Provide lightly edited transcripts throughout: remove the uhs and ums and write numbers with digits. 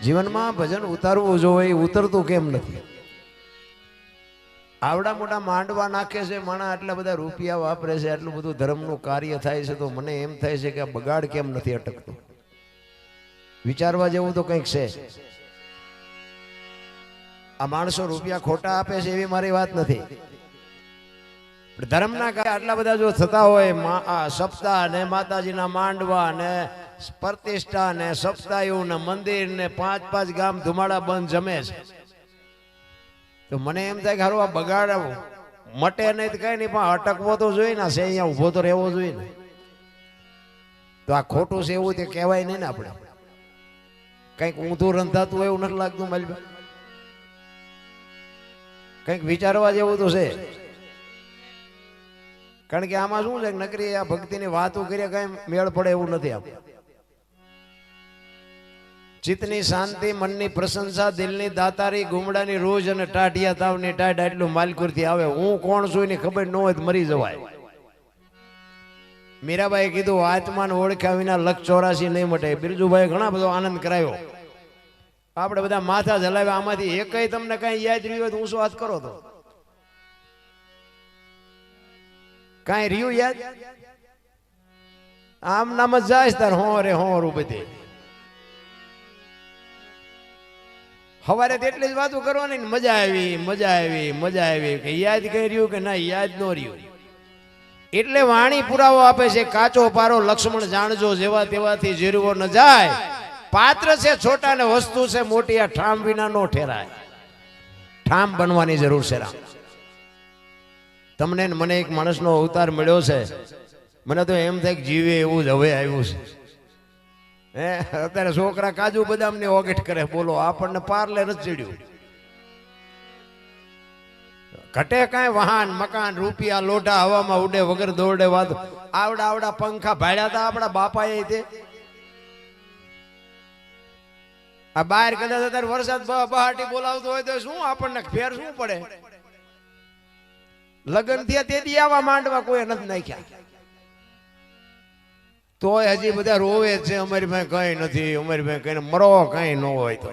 જીવનમાં ભજન ઉતારવું જોઈએ, ઉતરતું કેમ નથી? આવડા મોટા માંડવા નાખે છે માણા, આટલા બધા રૂપિયા વાપરે છે, આટલું બધું ધર્મનું કાર્ય થાય છે, તો મને એમ થાય છે કે આ બગાડ કેમ નથી અટકતો? વિચારવા જેવું તો કંઈક છે. આ માણસો રૂપિયા ખોટા આપે છે એવી મારી વાત નથી. ધર્મના કાર્ય આટલા બધા જો થતા હોય, સપ્તાહ ને માતાજીના માંડવા ને પ્રતિષ્ઠા ને સપ્તાહયુ ને મંદિર ને 5-5 ગામ ધુમાડા બંધ જમે છે, તો મને એમ થાય કે હારું આ બગાડ મટે નહીં તો કઈ નહીં, પણ અટકવો તો જોઈએ ને. છે અહીંયા ઉભો તો રહેવો જોઈએ ને. તો આ ખોટું છે એવું તે કહેવાય નહીં ને. આપણે કંઈક ઊંધું રંધાતું હોય એવું નથી લાગતું મારી? કંઈક વિચારવા જેવું તો છે. કારણ કે આમાં શું છે, નકરી આ ભક્તિની વાતો કરીએ કઈ મેળ પડે એવું નથી. આપ ચિત્તની શાંતિ, મનની પ્રશંસા, દિલની દાતારી, ગુમડાની રોજ અને ટાઢિયા તાવની ટાઢ આટલું માલકુરથી આવે. હું કોણ છું એની ખબર ન હોય તો મરી જવાય. મીરાબાઈ કીધું આત્માને ઓળખ્યા વિના લક્ષ 84 નહીં મટે. બિરજુભાઈ ઘણા બધો આનંદ કરાયો. આપણે બધા માથા જલાવ્યા, આમાંથી એકય તમને કઈ યાદ રહ્યું હોય તો ઊંચો હાથ કરો. તો કઈ રહ્યું યાદ? આમ નામ જ જાય તાર હો રે હોરું બધે. સવારે તેટલી જ વાતો કરવાની ને મજા આવી મજા આવી મજા આવી, કે યાદ કઈ રહ્યું કે ના યાદ ન રહ્યું. એટલે વાણી પુરાવો આપે છે, કાચો પારો લક્ષ્મણ જાણજો, જેવા તેવાથી જીરવો ન જાય. પાત્ર છે છોટા ને વસ્તુ છે મોટી, આ ઠામ વિના નો ઠેરાય. ઠામ બનવાની જરૂર છે. રામ તમને મને એક માણસનો અવતાર મળ્યો છે, મને તો એમ થાય કે જીવે એવું જ હવે આવ્યું છે. અત્યારે છોકરા કાજુ બદામ ની ઓગેટ કરે, બોલો આપણને પારલે નથી ચડ્યું. ઘટે કાંઈ વાહન મકાન રૂપિયા લોઢા હવામાં ઉડે વગર દોડે વાત. આવડા આવડા પંખા ભાડ્યા હતા આપણા બાપાએ. તે આ બહાર કદાચ અત્યારે વરસાદ બહાટી બોલાવતો હોય તો શું આપણને ફેર શું પડે? લગ્ન થયા તેથી આવા માંડવા કોઈ નથી નાખ્યા, તોય હજી બધા રોવે છે અમારી પાસે કઈ નથી, અમારી પાસે કઈ મરો કઈ ન હોય તો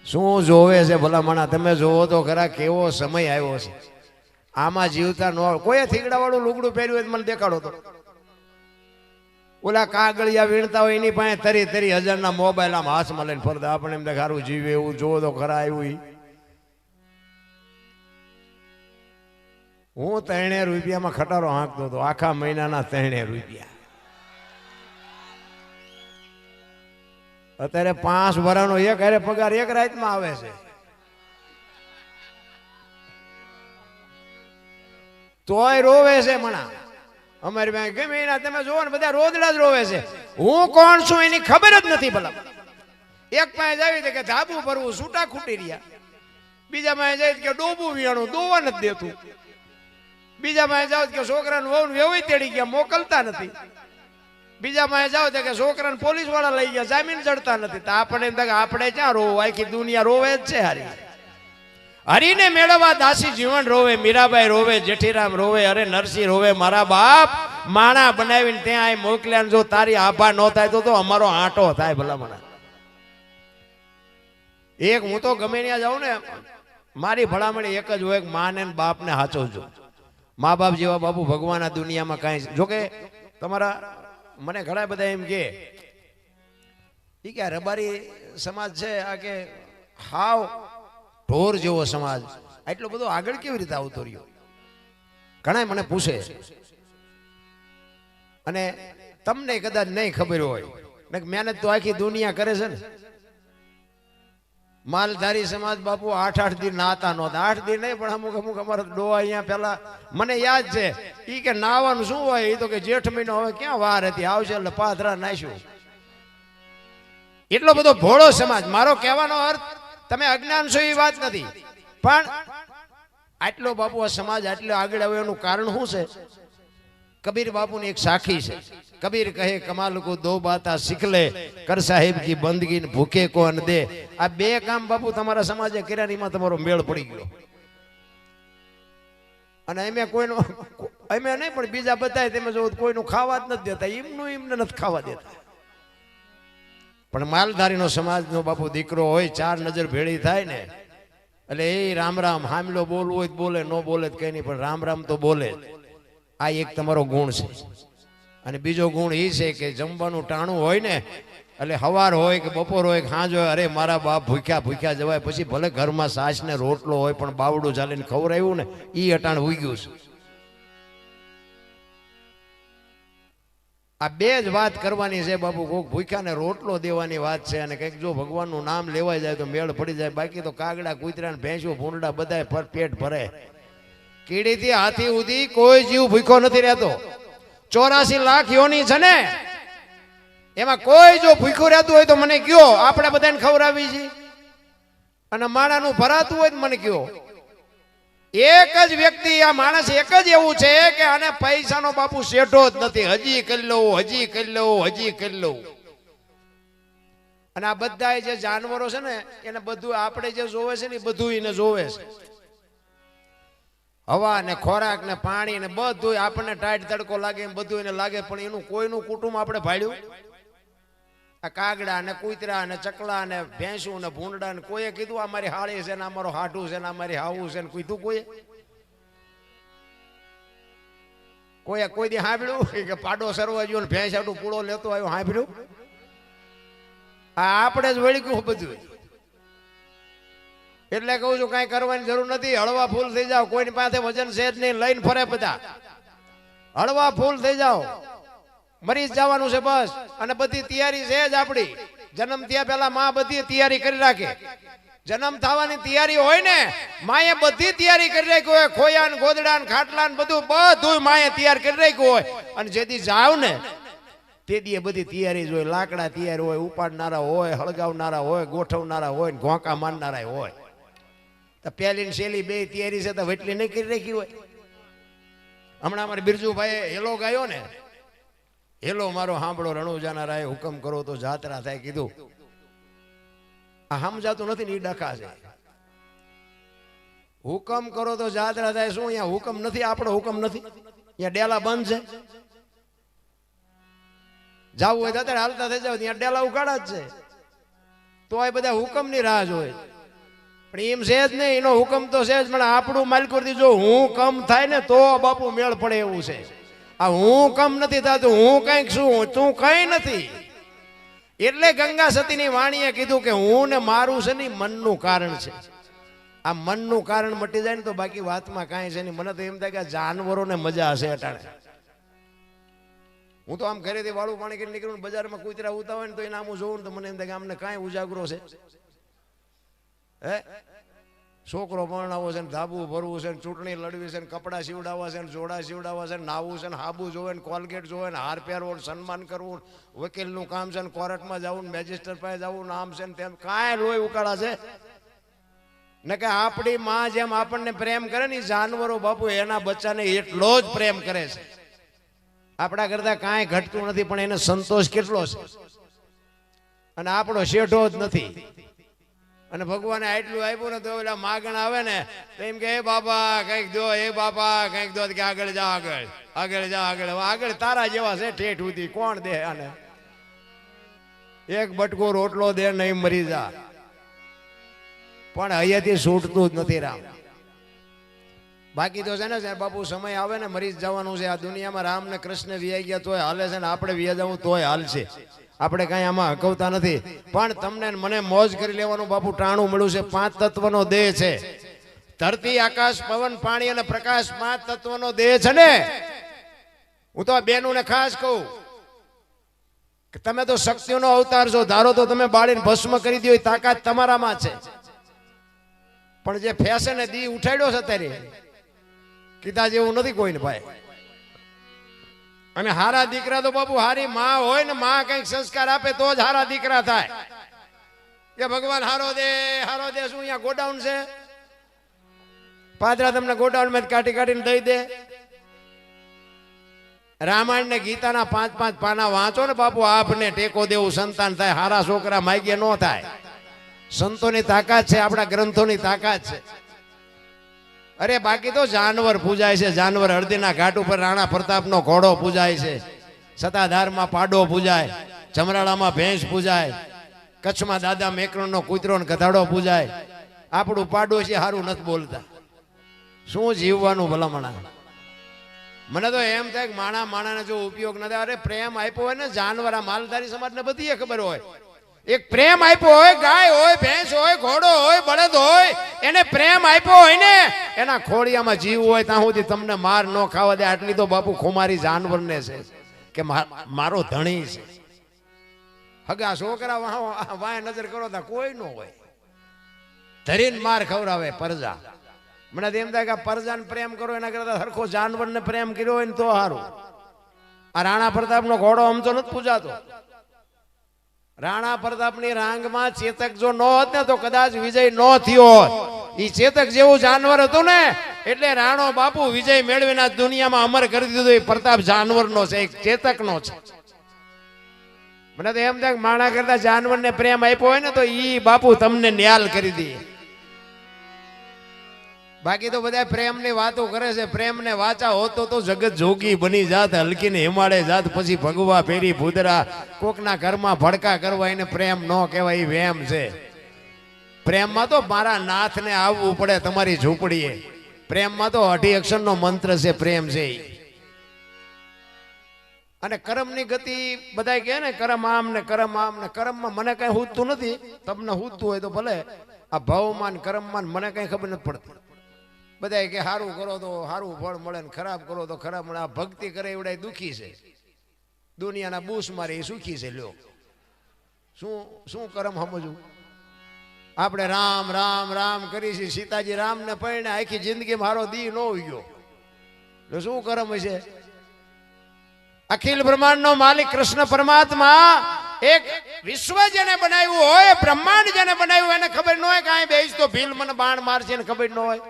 શું જોવે છે ભલા માણા? તમે જોવો તો ખરા કેવો સમય આવ્યો છે. આમાં જીવતા ન કોઈ થીગડા વાળું લુગડું પહેર્યું હોય મને દેખાડો તો. ઓલા કાગળિયા વીણતા હોય એની પાસે 30,000 ના મોબાઈલ આમ હાથમાં લઈને ફરતા. આપણે એમ સારું જીવે એવું જોવો તો ખરા આવ્યું. હું 3 રૂપિયામાં ખટારો હાંકતો હતો, આખા મહિનાના 3 રૂપિયા. અત્યારે 5 વર્ષનો એક હારે પગાર એક રાતમાં આવે છે. તોય રોવે છે મણા. અમારી પાસે ગમે એના તમે જોવો ને બધા રોદડા જ રોવે છે. હું કોણ છું એની ખબર જ નથી. ભલા એક પાસે જાવી કે ધાબુ ભરવું છૂટા ખૂટી રહ્યા, બીજા પાસે જાય કે ડોબું વિયાણું દોવા નથી દેતું, બીજા પાસે જાવ કે છોકરાને વહુ વેવાઈ તેડી ગયા મોકલતા નથી, બીજા પાસે જાવ કે છોકરાને પોલીસ વાળા લઈ ગયા જામીન ચડતા નથી. તો આપણે એમ થાય આપણે ક્યાં રોવું? આખી દુનિયા રોવે જ છે. હરીને મેળવવા દાસી જીવન રોવે, મીરાબાઈ રોવે, જેઠીરામ રોવે, અરે નરસિંહ રોવે. મારા બાપ માણા બનાવીને ત્યાં મોકલ્યા, જો તારી આભા ન થાય તો અમારો આંટો થાય. ભલા મને એક હું તો ગમે ત્યાં જાઉં ને મારી ભલામણી એક જ હોય કે માને બાપને હાચવજો. મા બાપ જેવા બાપુ ભગવાન આ દુનિયામાં કાંઈ. જોકે તમારા મને ઘણા બધા એમ કે રબારી સમાજ છે આ, કે હાવ ઢોર જેવો સમાજ, આટલો બધો આગળ કેવી રીતે આવતો રહ્યો? ઘણા મને પૂછે. અને તમને કદાચ નહીં ખબર હોય, મહેનત તો આખી દુનિયા કરે છે ને. માલધારી સમાજ બાપુ 8-8 દી નાતા નહોતા. 8 દી નહીં પણ અમુક અમારા ડોહા અહીંયા પેલા મને યાદ છે ઈ કે નાવાનું શું હોય? એ તો કે જેઠ મહિનો હવે ક્યાં વાર હતી, આવશે એટલે પાથરા નાખ્યું. એટલો બધો ભોળો સમાજ. મારો કહેવાનો અર્થ તમે અજ્ઞાન છો એ વાત નથી, પણ આટલો બાપુ આ સમાજ આટલો આગળ આવ્યો એનું કારણ શું છે? કબીર બાપુની એક સાખી છે. કબીર કહે કમાલ કો દો બાતા શીખ લે, કર સાહેબ કી બંદગી ભૂખે કો અન્ન દે. આ 2 કામ બાપુ તમારા સમાજે કર્યા, એમાં તમારો મેળ પડી ગયો. અને એમે કોઈનો એમે નહીં પણ બીજા બધા તમે જો કોઈનું ખાવા જ નથી દેતા, એમનું એમને નથી ખાવા દેતા. પણ માલધારીનો સમાજનો બાપુ દીકરો હોય, ચાર નજર ભેળી થાય ને એટલે એ રામ રામ હામલો બોલવું હોય તો બોલે, ન બોલે તો કઈ નહીં, પણ રામ રામ તો બોલે. આ એક તમારો ગુણ છે. અને બીજો ગુણ એ છે કે જમવાનું ટાણું હોય ને એટલે સવાર હોય કે બપોર હોય કે સાંજ હોય, અરે મારા બાપ ભૂખ્યા ભૂખ્યા જવાય. પછી ભલે ઘરમાં સાસ ને રોટલો હોય પણ બાવડું ચાલીને ખવડાવ્યું ને એ અટાણ ઉગ્યું છે. આ બે જ વાત કરવાની છે બાપુ. કોક ભૂખ્યા ને રોટલો દેવાની વાત છે અને કંઈક જો ભગવાનનું નામ લેવાય જાય તો મેળ પડી જાય. બાકી તો કાગડા કૂતરા ને ભેંસું ભૂંડા બધા પેટ ભરે. કીડીથી હાથી સુધી કોઈ જીવ ભૂખ્યો નથી રહેતો. 84 લાખ યોની છે ને, એમાં કોઈ જો ભૂખ્યું રહેતું હોય તો મને કયો, આપણે બધાને ખવડાવી છે. અને માણાનું ભરાતું હોય તો મને કયો. એક જ વ્યક્તિ, આ માણસ એક જ એવું છે કે આને પૈસાનો બાપુ શેઠો જ નથી. હજી કરી લઉં, હજી કરી લઉં, હજી કરી લઉં. અને આ બધા જે જાનવરો છે ને એને બધું આપણે જે જોવે છે ને એ બધું એને જોવે છે. હવા ને ખોરાક ને પાણી ને બધું આપણને ટાઈટ તડકો લાગે બધું એને લાગે, પણ એનું કોઈનું કુટુંબ આપણે ભાડ્યું? આ કાગડા ને કૂતરા ને ચકલા ને ભેંસું ને ભૂંડા ને કોઈએ કીધું આ મારી હાળી છે ને અમારો હાટું છે ને અમારી હાવું છે ને કીધું કોઈએ? કોઈએ કોઈ દી સાંભળ્યું કે પાડો સરવા ગયો ને ભેંસ હાટું પૂળો લેતો આવ્યો? સાંભળ્યું? આ આપણે જ વળી ગયું બધું. એટલે કહું છું કઈ કરવાની જરૂર નથી. હળવા ફૂલ થઈ જાઓ. કોઈની પાસે વજન છે જ નહીં, લઈને ફરે બધા. હળવા ફૂલ થઈ જાઓ. મરી જવાનું છે બસ. અને બધી તૈયારી છે જ આપણી. જન્મ થયા પહેલા માં બધી તૈયારી કરી રાખે. જન્મ થવાની તૈયારી હોય ને માએ બધી તૈયારી કરી રાખી હોય. ખોયા ને ગોદડા ને ખાટલા ને બધું માએ તૈયાર કરી રાખ્યું હોય. અને જેથી જાવ ને તે દી બધી તૈયારી જ હોય. લાકડા તૈયાર હોય, ઉપાડનારા હોય, હળગાવનારા હોય, ગોઠવનારા હોય, ઘોંકા મારનારા હોય. તો પહેલી ને છેલ્લી બે તૈયારી છે તો વટલી નહીં કરી રાખી હોય. હમણાં અમારે બિરજુભાઈ હેલો ગાયો ને, હેલો મારો સાંભળો રણુજાના રાય હુકમ કરો તો જાત્રા થાય કીધું. આ સમજાતું નથી ને એ ડખા છે. હુકમ કરો તો જાત્રા થાય. શું અહીંયા હુકમ નથી? આપણો હુકમ નથી? અહીંયા ડેલા બંધ છે? જવું હોય તો હાલતા થઈ જાવ, ત્યાં ડેલા ઉગાડા જ છે. તો આ બધા હુકમ ની રાહ જોય. પણ એમ છે જ નહીં. એનો હુકમ તો છે જ, પણ આપણું માલિક જો હું કમ થાય ને તો બાપુ મેળ પડે એવું છે. આ હું કમ નથી થતું, હું કઈક શું, તું કઈ નથી. એટલે ગંગા સતીની વાણીએ કીધું કે હું ને મારું છે ને મનનું કારણ છે. આ મનનું કારણ મટી જાય ને તો બાકી વાતમાં કાંઈ છે નહીં. મને તો એમ થાય કે જાનવરોને મજા હશે અટાણે. હું તો આમ ઘરેથી વાળું પાણી કરી નીકળું, બજારમાં કૂતરા ઉતા હોય ને તો એને આમ જોઉં ને તો મને એમ થાય કે આમને કાંઈ ઉજાગરો છે. હે છોકરો પરણાવો છે ને ધાબુ ભરવું છે ને ચૂંટણી લડવી છે ને કપડાં સીવડાવવા છે ને જોડા સીવડાવવા છે ને નાવું છે ને હાબુ જોવે ને કોલગેટ જોવે ને હાર પહેરવો સન્માન કરવું, વકીલનું કામ છે ને કોર્ટમાં જવું, મેજિસ્ટ્રેટ પાસે જવું, આમ છે ને તેમ કાંઈ લોહી ઉકાળા છે ને. કે આપણી માં જેમ આપણને પ્રેમ કરે ને જાનવરો બાપુ એના બચ્ચાને એટલો જ પ્રેમ કરે છે. આપણા કરતા કાંઈ ઘટતું નથી, પણ એને સંતોષ કેટલો છે. અને આપણો શેઠો જ નથી. અને ભગવાને આટલું આપ્યું ને તો ઓલા માગણ આવે ને તો એમ કે હે બાપા કંઈક દો, હે બાપા કંઈક દો, કે આગળ જા, આગળ આગળ જા, આગળ આગળ તારા જેવા છે ઠેઠ સુધી કોણ દે આને? એક બટકો રોટલો દે નહીં મરી જા. પણ અહીંયાથી છૂટતું જ નથી રામ. બાકી તો છે ને બાપુ સમય આવે ને મરી જ જવાનું છે. આ દુનિયામાં રામ ને કૃષ્ણ વિયાઈ ગયા તોય હાલે છે ને આપણે વિયા જવું તોય હાલશે. આપણે કઈ આમાં હકવતા નથી. પણ તમને મને મોજ કરી લેવાનું બાપુ ટાણું મળ્યું છે. 5 તત્વનો દેહ છે. ધરતી, આકાશ, પવન, પાણી અને પ્રકાશ 5 તત્વનો દેહ છે ને. હું તો આ બેનુંને ખાસ કહું કે તમે તો શક્તિઓનો અવતાર છો. ધારો તો તમે બાળીને ભસ્મ કરી દો, તાકાત તમારામાં છે. પણ જે ફેશન દી ઉઠાડ્યો છે અત્યારે કીધા જેવું નથી કોઈને ભાઈ. અને હારા દીકરા તો બાપુ હારી માં હોય ને, માં કઈક સંસ્કાર આપે તો જ હારા દીકરા થાય. કે ભગવાન હારો દે, હારો દે. શું અહીંયા ગોડાઉન છે? પાદરા તમને ગોડાઉન માં કાઢી કાઢીને દઈ દે. રામાયણ ને ગીતાના 5-5 પાના વાંચો ને બાપુ, આપને ટેકો દેવું સંતાન થાય. હારા છોકરા માગ્ય ન થાય. સંતોની તાકાત છે, આપણા ગ્રંથોની તાકાત છે. અરે બાકી તો જાનવર પૂજાય છે. જાનવર હળદીના ઘાટ ઉપર રાણા પ્રતાપનો ઘોડો પૂજાય છે. સતાધારમાં પાડો પૂજાય, ચમરાળામાં ભેંસ પૂજાય, કચ્છમાં દાદા મેકરણનો કૂતરો ને ગધાડો પૂજાય, આપણું પાડોશી હારું નથી બોલતા. શું જીવવાનું ભલામણા? મને તો એમ થાય કે માણાને જો ઉપયોગ ન થાય. અરે પ્રેમ આપ્યો હોય ને જાનવર, આ માલધારી સમાજને બધી ખબર હોય. એક પ્રેમ આપ્યો હોય, ગાય હોય, ભેંસ હોય, ઘોડો હોય, બળદ હોય, એને પ્રેમ આપ્યો હોય ને, એના ખોડિયામાં જીવ હોય ત્યાં સુધી તમને માર ન ખાવા દે. આટલી તો બાપુ ખુમારી જાનવરને છે કે મારો ધણી છે. હગા છોકરા વાય નજર કરો તો કોઈ ન હોય, ધરીને માર ખવડાવે પરજા. મને એમ થાય કે પરજાને પ્રેમ કરો એના કરતા સરખો જાનવરને પ્રેમ કર્યો હોય ને તો સારું. આ રાણા પ્રતાપનો ઘોડો આમ તો નથી પૂજાતો. રાણા પ્રતાપની રાંગમાં ચેતક જો ન હોત ને તો કદાચ વિજય ન થયો હોત. ઈ ચેતક જેવું જાનવર હતું ને એટલે રાણો બાપુ વિજય મેળવીને દુનિયામાં અમર કરી દીધો. એ પ્રતાપ જાનવરનો છે, એક ચેતકનો છે. મને તો એમ થાય માણા કરતા જાનવરને પ્રેમ આપ્યો હોય ને તો ઈ બાપુ તમને ન્યાલ કરી દે. બાકી તો બધા પ્રેમની વાતો કરે છે. પ્રેમને વાચા હોતો તો જગત જોગી બની જાત, હલકીને હિમાળે જાત, પછી ભગવા ફેરી ભૂદરા, કોકના ઘરમાં ભડકા કરવા. એને પ્રેમ ન કહેવાય, વેમ છે. પ્રેમમાં તો મારા નાથને આવવું પડે તમારી ઝૂંપડીએ. પ્રેમમાં તો 8 અક્ષરનો મંત્ર છે, પ્રેમ છે. અને કર્મની ગતિ બધા કહે ને કર્મ આમ ને કર્મ આમ ને. કર્મમાં મને કઈ હૂજતું નથી, તમને હૂજતું હોય તો ભલે. આ ભાવમાન કર્મમાન મને કઈ ખબર નથી પડતી. બધા કે સારું કરો તો સારું ફળ મળે ને ખરાબ કરો તો ખરાબ મળે. આ ભક્તિ કરે એવડા દુખી છે, દુનિયાના બૂસ મારે એ સુખી છે. લ્યો શું કર્મ સમજવું? આપણે રામ રામ રામ કરી છે. સીતાજી રામને પરણે આખી જિંદગી મારો દી ન ઉગ્યો તો શું કર્મ છે? અખિલ બ્રહ્માંડનો માલિક કૃષ્ણ પરમાત્મા, એક વિશ્વ જેને બનાવ્યું હોય, બ્રહ્માંડ જેને બનાવ્યું એને ખબર ન હોય કે અહીં બેસ તો ભીલ મને બાણ મારશે ને ખબર ન હોય.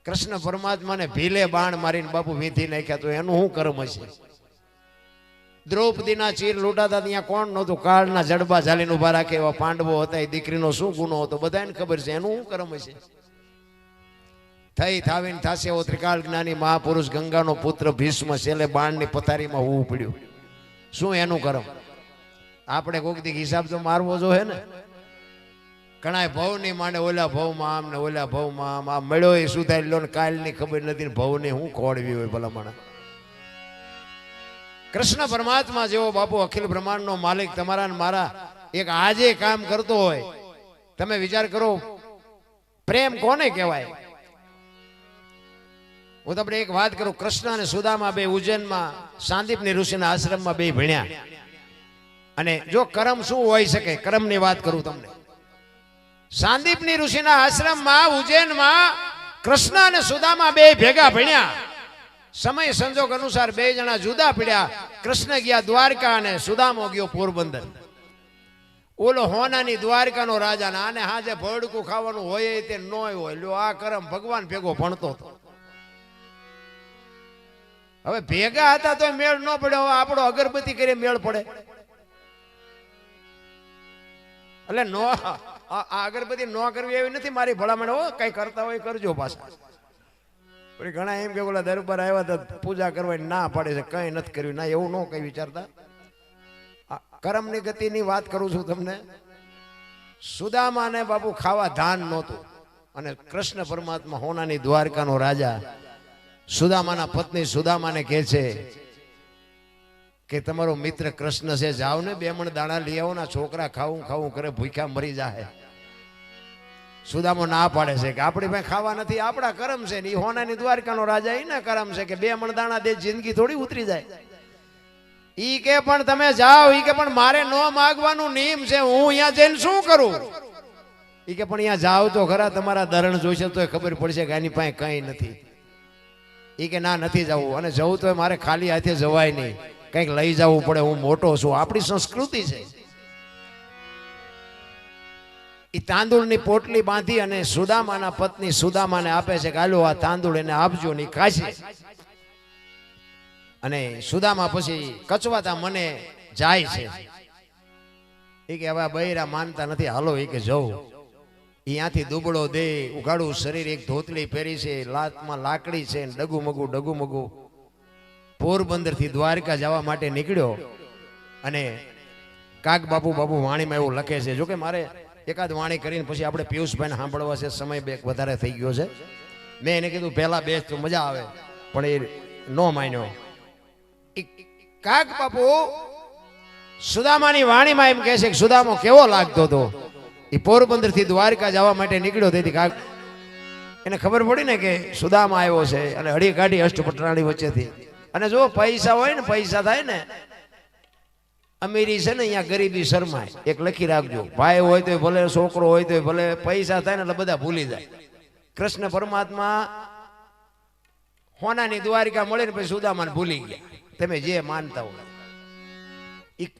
કૃષ્ણ પરમાત્માને ભીલે બાણ મારીને બાપુ વીંધી નાખ્યા તો એનું શું કર્મ હશે? દ્રૌપદીના ચીર લૂંટાતા ત્યાં કોણ નહોતું? કાળના જડબા ઝાલીને ઉભા રાખે એવા પાંડવો હતા. એ દીકરીનો શું ગુનો હતો બધાને ખબર છે. એનું શું કર્મ હશે? થઈ થાવીને થાશે એવો ત્રિકાળ જ્ઞાની મહાપુરુષ ગંગાનો પુત્ર ભીષ્મ છેલ્લે બાણની પથારીમાં હોવું પડ્યું. શું એનું કર્મ? આપણે કોક દી હિસાબ તો મારવો જોઈએ ને. ઘણા ભવ ની માંડે ઓલા ભવમાં આમ ને ઓલા ભવમાં આમ. આ મળ્યો એ સુધારી લો ને કાલની ખબર નથી, ભવને હું ખોડવી હોય ભલામણા. કૃષ્ણ પરમાત્મા જેવો બાપુ અખિલ બ્રહ્માંડનો માલિક તમારા ને મારા એક આજે કામ કરતો હોય. તમે વિચાર કરો, પ્રેમ કોને કહેવાય? હું તમને એક વાત કરું. કૃષ્ણ અને સુદામા બે ઉજ્જૈનમાં સાંદીપની ઋષિના આશ્રમમાં બે ભણ્યા. અને જો કર્મ શું હોઈ શકે, કર્મની વાત કરું તમને. સાંદીપની ઋષિના આશ્રમમાં ઉજ્જૈનમાં કૃષ્ણ અને સુદામા બે ભેગા ભણ્યા. સમય સંજોગ અનુસાર બે જણા જુદા પડ્યા. કૃષ્ણ ગયા દ્વારકા અને સુદામો ગયો પોરબંદર. ઓલો હોનાની દ્વારકાનો રાજા ને આને હાજે ભડકું ખાવાનું હોય તે ન હોય. લ્યો આ કર્મ ભગવાન ભેગો ભણતો હતો. હવે ભેગા હતા તો મેળ ન પડ્યો. આપણો અગરબત્તી કરી મેળ પડે? એટલે નો આ અગરબત્તી ન કરવી એવી નથી મારી ભલામણ. હો કઈ કરતા હોય કરજો પાછા. ઘણા એમ કે બોલા દરબાર આવ્યા તો પૂજા કરવાની ના પાડે છે, કઈ નથી કર્યું. ના, એવું ન કઈ વિચારતા. કર્મની ગતિની વાત કરું છું તમને. સુદામાને બાપુ ખાવા ધાન નહોતું. અને કૃષ્ણ પરમાત્મા હોનાની દ્વારકાનો રાજા સુદામાના પત્ની સુદામાને કહે છે કે તમારો મિત્ર કૃષ્ણ છે, જાઓ ને 2 મણ દાણા લઈ આવો. ના છોકરા ખાવું ખાવું કરે, ભૂખ્યા મરી જાય. સુદામો ના પાડે છે કે આપણી પાસે ખાવા નથી, આપણા કર્મ છે ને. હોનાની દ્વારકાનો રાજા એના કર્મ છે કે 2 મણ દાણા દે, જિંદગી થોડી ઉતરી જાય. ઈ કે પણ તમે જાઓ. ઈ કે પણ મારે ન માગવાનું નિયમ છે, હું અહીંયા જઈને શું કરું? ઈ કે પણ અહીંયા જાઓ તો ખરા, તમારા ધરણ જોઈશે તો ખબર પડશે કે આની પાસે કઈ નથી. ઈ કે ના, નથી જવું. અને જવું તો મારે ખાલી હાથે જવાય નહીં, કંઈક લઈ જવું પડે. હું મોટો છું, આપણી સંસ્કૃતિ છે. એ તાંદુળની પોટલી બાંધી અને સુદામાના પત્ની સુદામાને આપે છે કે હાલો આ તાંદુળ એને આપજો ને ખાશે. અને સુદામા પછી કચવાતા મને જાય છે. એ કે હવે બૈરા માનતા નથી, હાલો એ કે જવું. અહીંયાથી દુબળો દે, ઉઘાડું શરીર, એક ધોતલી પહેરી છે, લાતમાં લાકડી છે, ડગુમગુ પોરબંદર થી દ્વારકા જવા માટે નીકળ્યો. અને કાગ બાપુ વાણીમાં એવું લખે છે. જો કે મારે એકાદ વાણી કરીને પછી આપણે પિયુષભાઈને સાંભળવા છે, સમય બે વધારે થઈ ગયો છે. મેં એને કીધું પહેલા બેસ તો મજા આવે, પણ એ નો માન્યો. કાગ બાપુ સુદામાની વાણીમાં એમ કહે છે કે સુદામો કેવો લાગતો હતો. એ પોરબંદર થી દ્વારકા જવા માટે નીકળ્યો તેથી કાગ એને ખબર પડી ને કે સુદામા આવ્યો છે અને હળી કાઢી અષ્ટપટરાણી વચ્ચેથી. અને જો પૈસા હોય ને, પૈસા થાય ને, અમીરી છે ને અહીંયા ગરીબી શરમાય. એક લખી રાખજો, ભાઈ હોય તો ભલે, છોકરો હોય તો ભલે, પૈસા થાય ને એટલે બધા ભૂલી જાય. કૃષ્ણ પરમાત્મા હોનાની દ્વારિકા મળે ને પછી સુદામાને ભૂલી ગયા. તમે જે માનતા હોય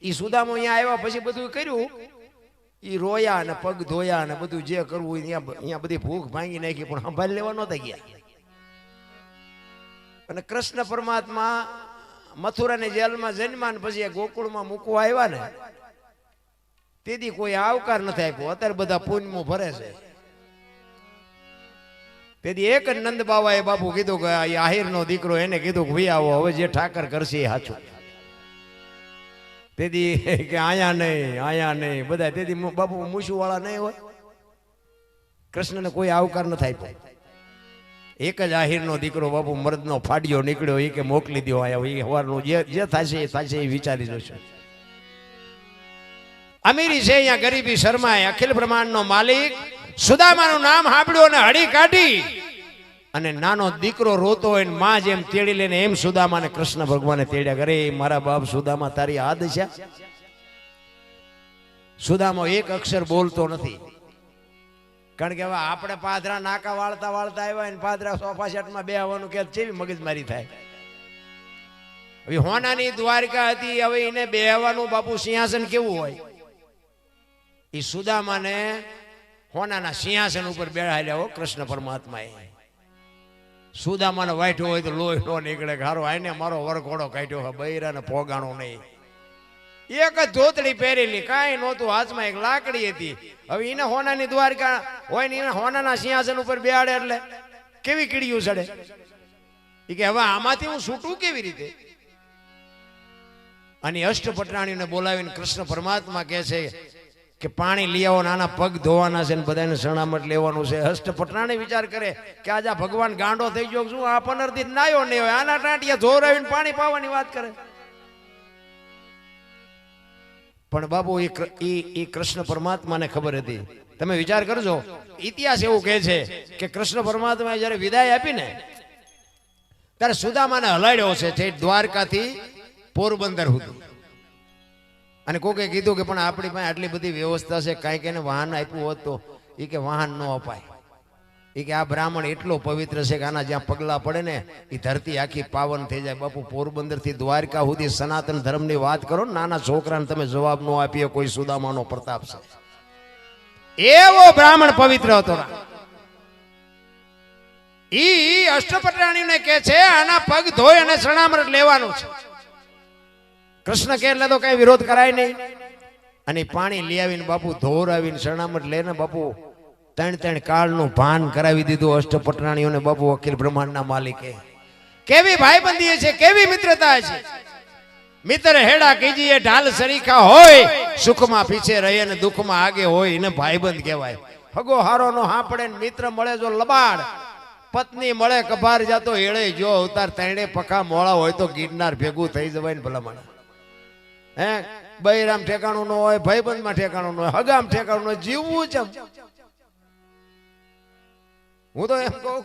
ઈ સુદામો અહીંયા આવ્યા પછી બધું કર્યું. ઈ રોયા ને પગ ધોયા ને બધું જે કરવું અહીંયા બધી ભૂખ ભાંગી નાખી, પણ સંભાળી લેવા નહોતા ગયા. અને કૃષ્ણ પરમાત્મા મથુરાની જેલમાં જન્માન પછી ગોકુળમાં મૂકવા આવ્યા ને તેથી કોઈ આવકાર નથી આપ્યો. અત્યારે બધા પુણ્યમાં ભરે છે. તેથી એક જ નંદ બાવાએ બાપુ કીધું કે આહિર નો દીકરો, એને કીધું કે ભાઈ આવો, હવે જે ઠાકર કરશે એ સાચું. તેથી કે આયા નહીં બધા. તેથી બાપુ મૂછું વાળા નહીં હોય. કૃષ્ણને કોઈ આવકાર નથી આપ્યો. એક જ આહિરનો દીકરો બાપુ મર્દનો ફાડ્યો નીકળ્યો. એ કે મોકલી દો આયા, એ હવારનું જે થશે એ વિચારી જોશે. અમીરી છે અહીંયા ગરીબી શરમાય. અખિલ બ્રહ્માંડનો માલિક સુદામાનું નામ સાંભળ્યું અને હળી કાઢી અને નાનો દીકરો રોતો હોય ને માં જેમ તેડી લઈને એમ સુદામાને કૃષ્ણ ભગવાને તેડ્યા. કરે મારા બાપ સુદામા, તારી આ દશા. સુદામો એક અક્ષર બોલતો નથી. કારણ કે હવે આપણે પાદરા નાકા વાળતા આવ્યા ને પાદરા સોફા સેટમાં બેહવાનું કે કેવી મગજમારી થાય. હવે હોનાની દ્વારકા હતી, હવે એને બેહવાનું બાપુ સિંહાસન કેવું હોય. એ સુદામાને હોનાના સિંહાસન ઉપર બેહાડ્યા હો કૃષ્ણ પરમાત્માએ. સુદામાને વાઠ્યો હોય તો લોહી નો નીકળે. હારો આઈને મારો વરઘોડો કાઢ્યો હોય, બૈરાને પોગાણો નહીં. એક જ ધોતડી પહેરેલી, કાંઈ નહોતું, હાથમાં એક લાકડી હતી. હવે એને હોનાની દ્વારકા હોય ને એને હોનાના સિંહાસન ઉપર બેહાડે એટલે કેવી કીડીયું ચડે. એ કે હવે આમાંથી હું છૂટું કેવી રીતે. અને અષ્ટપટરાણીને બોલાવીને કૃષ્ણ પરમાત્મા કહે છે કે પાણી લઈ આવો, નાના પગ ધોવાના છે ને બધાને શરણામત લેવાનું છે. અષ્ટપટરાણી વિચાર કરે કે આજે ભગવાન ગાંડો થઈ ગયો શું, આ 15 દી નાયો નહીં હોય, આના ટાંટિયા ધોરાવીને પાણી પાવાની વાત કરે. પણ બાબુ એ કૃષ્ણ પરમાત્માને ખબર હતી. તમે વિચાર કરજો, ઇતિહાસ એવું કહે છે કે કૃષ્ણ પરમાત્માએ જયારે વિદાય આપી ને ત્યારે સુદામાને હલાડ્યો છે તે દ્વારકાથી પોરબંદર સુધી. અને કોકે કીધું કે પણ આપણી પાસે આટલી બધી વ્યવસ્થા છે, કાંઈક એને વાહન આપ્યું હોત તો. એ કે વાહન ન અપાય. એ કે આ બ્રાહ્મણ એટલો પવિત્ર છે કે આના જ્યાં પગલા પડે ને એ ધરતી આખી પાવન થઈ જાય. બાપુ પોરબંદર થી દ્વારકા સુધી સનાતન ધર્મની વાત કરો, નાના છોકરાને તમે જવાબ ન આપીએ કોઈ સુદામાનો પ્રતાપ છે. એવો બ્રાહ્મણ પવિત્ર હતો. ઈ અષ્ટપટરાણીને કે છે આના પગ ધોઈ અને શરણામત લેવાનું છે. કૃષ્ણ કે એટલે તો કઈ વિરોધ કરાય નહીં. અને પાણી લઈ આવીને બાપુ ધોરાવીને શરણામત લઈને બાપુ 3 કાળનું ભાન કરાવી દીધું અષ્ટપટરાણીઓને. બાપુ અખિલ બ્રહ્માંડના માલિકે કેવી ભાઈબંધી છે, કેવી મિત્રતા છે. મિત્ર હેડા કીજીએ ઢાલ સરીખા હોય, સુખમાં પીછે રહે અને દુઃખમાં આગે હોય, એને ભાઈબંધ કહેવાય. હગો હારો નો હા પડે ને મિત્ર મળે જો લબાડ, પત્ની મળે કભાર જાતો હેળે જો અવતાર. 3 પખા મોળા હોય તો ગિરનાર ભેગું થઈ જવાય ને ભલામણ. હે બૈરામ ઠેકાણું ન હોય, ભાઈબંધમાં ઠેકાણું ન હોય, હગામ ઠેકાણું ન હોય, જીવવું છે. હું તો એમ કહું